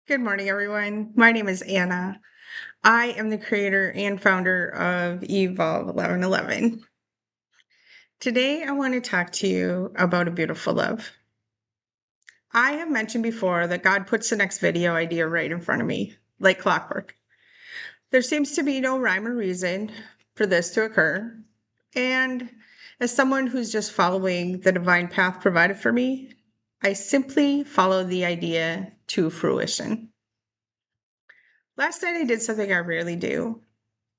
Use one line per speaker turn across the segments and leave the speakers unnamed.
Good morning, everyone. My name is Anna. I am the creator and founder of Evolvv11. Today, I want to talk to you about a beautiful love. I have mentioned before that God puts the next video idea right in front of me, like clockwork. There seems to be no rhyme or reason for this to occur. And as someone who's just following the divine path provided for me, I simply follow the idea to fruition. Last night, I did something I rarely do.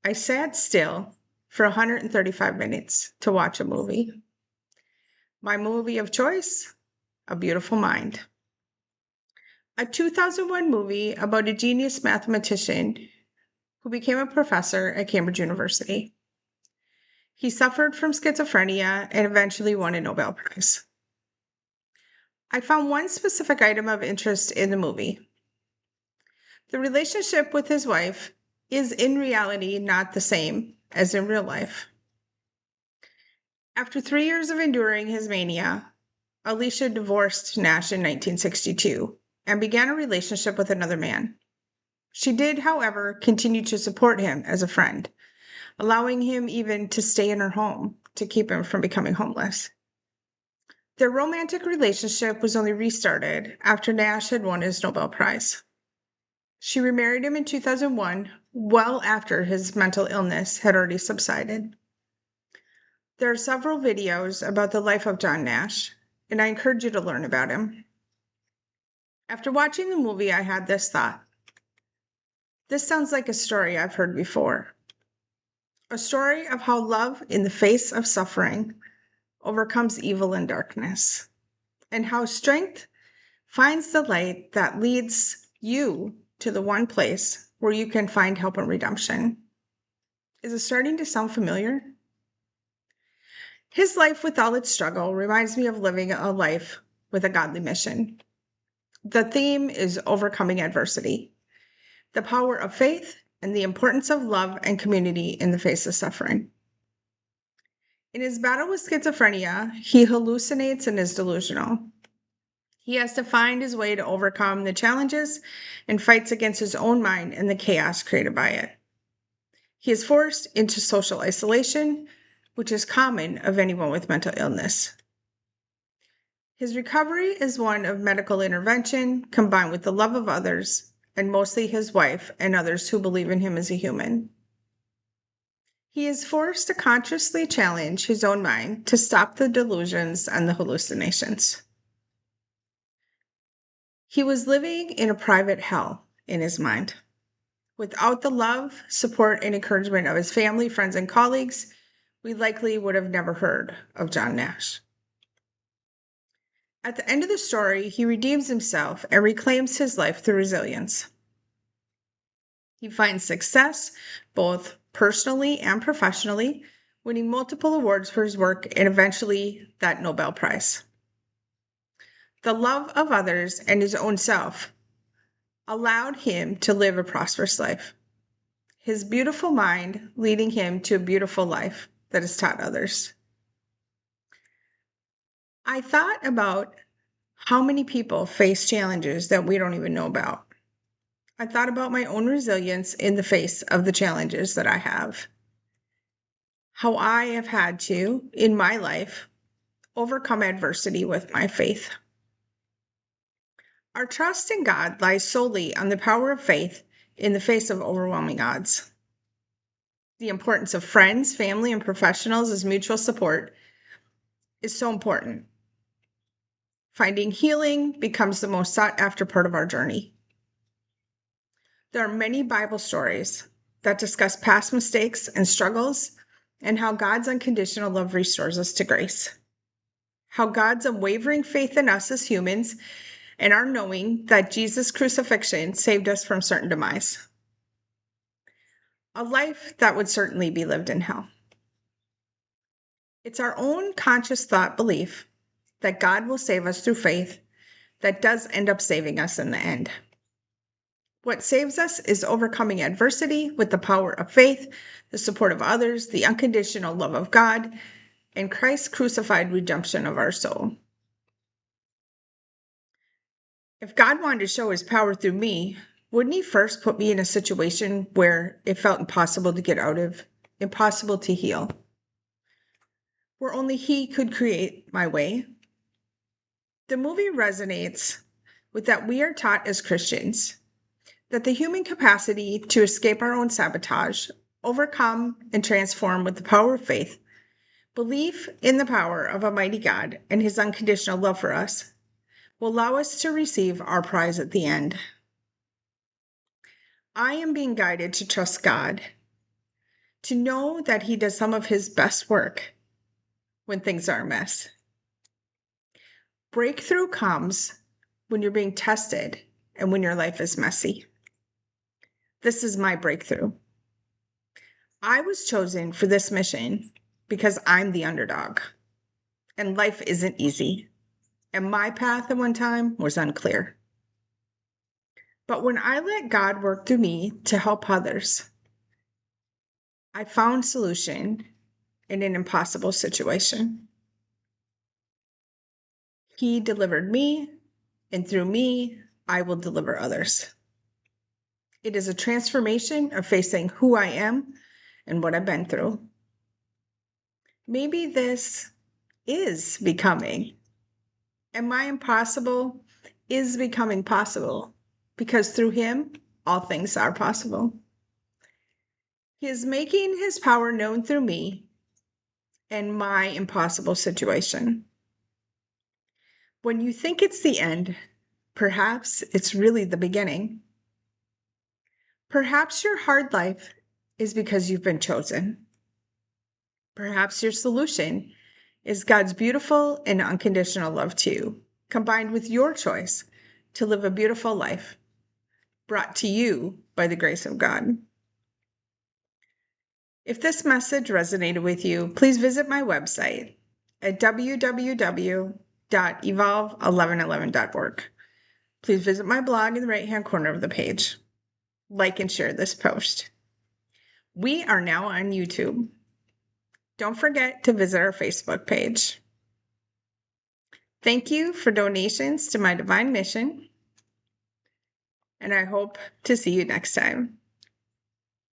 I sat still for 135 minutes to watch a movie. My movie of choice, A Beautiful Mind. A 2001 movie about a genius mathematician who became a professor at Cambridge University. He suffered from schizophrenia and eventually won a Nobel Prize. I found one specific item of interest in the movie. The relationship with his wife is in reality not the same as in real life. After 3 years of enduring his mania, Alicia divorced Nash in 1962 and began a relationship with another man. She did, however, continue to support him as a friend, allowing him even to stay in her home to keep him from becoming homeless. Their romantic relationship was only restarted after Nash had won his Nobel Prize. She remarried him in 2001, well after his mental illness had already subsided. There are several videos about the life of John Nash, and I encourage you to learn about him. After watching the movie, I had this thought. This sounds like a story I've heard before. A story of how love in the face of suffering overcomes evil and darkness, and how strength finds the light that leads you to the one place where you can find help and redemption. Is it starting to sound familiar? His life with all its struggle reminds me of living a life with a godly mission. The theme is overcoming adversity, the power of faith, and the importance of love and community in the face of suffering. In his battle with schizophrenia, he hallucinates and is delusional. He has to find his way to overcome the challenges and fights against his own mind and the chaos created by it. He is forced into social isolation, which is common of anyone with mental illness. His recovery is one of medical intervention combined with the love of others, and mostly his wife and others who believe in him as a human. He is forced to consciously challenge his own mind to stop the delusions and the hallucinations. He was living in a private hell in his mind. Without the love, support, and encouragement of his family, friends, and colleagues, we likely would have never heard of John Nash. At the end of the story, he redeems himself and reclaims his life through resilience. He finds success both personally and professionally, winning multiple awards for his work and eventually that Nobel Prize. The love of others and his own self allowed him to live a prosperous life. His beautiful mind leading him to a beautiful life that has taught others. I thought about how many people face challenges that we don't even know about. I thought about my own resilience in the face of the challenges that I have. How I have had to, in my life, overcome adversity with my faith. Our trust in God lies solely on the power of faith in the face of overwhelming odds. The importance of friends, family, and professionals as mutual support is so important. Finding healing becomes the most sought after part of our journey. There are many Bible stories that discuss past mistakes and struggles and how God's unconditional love restores us to grace. How God's unwavering faith in us as humans and our knowing that Jesus' crucifixion saved us from certain demise. A life that would certainly be lived in hell. It's our own conscious thought belief that God will save us through faith that does end up saving us in the end. What saves us is overcoming adversity with the power of faith, the support of others, the unconditional love of God, and Christ's crucified redemption of our soul. If God wanted to show his power through me, wouldn't he first put me in a situation where it felt impossible to get out of, impossible to heal, where only he could create my way? The movie resonates with that we are taught as Christians that the human capacity to escape our own sabotage, overcome, and transform with the power of faith, belief in the power of Almighty God and his unconditional love for us, will allow us to receive our prize at the end. I am being guided to trust God, to know that he does some of his best work when things are a mess. Breakthrough comes when you're being tested and when your life is messy. This is my breakthrough. I was chosen for this mission because I'm the underdog, and life isn't easy, and my path at one time was unclear. But when I let God work through me to help others, I found solution in an impossible situation. He delivered me, and through me, I will deliver others. It is a transformation of facing who I am and what I've been through. Maybe this is becoming, and my impossible is becoming possible because through him, all things are possible. He is making his power known through me and my impossible situation. When you think it's the end, perhaps it's really the beginning. Perhaps your hard life is because you've been chosen. Perhaps your solution is God's beautiful and unconditional love to you, combined with your choice to live a beautiful life brought to you by the grace of God. If this message resonated with you, please visit my website at www.evolvv1111.org. Please visit my blog in the right-hand corner of the page. Like and share this post. We are now on YouTube. Don't forget to visit our Facebook page. Thank you for donations to my divine mission, and I hope to see you next time.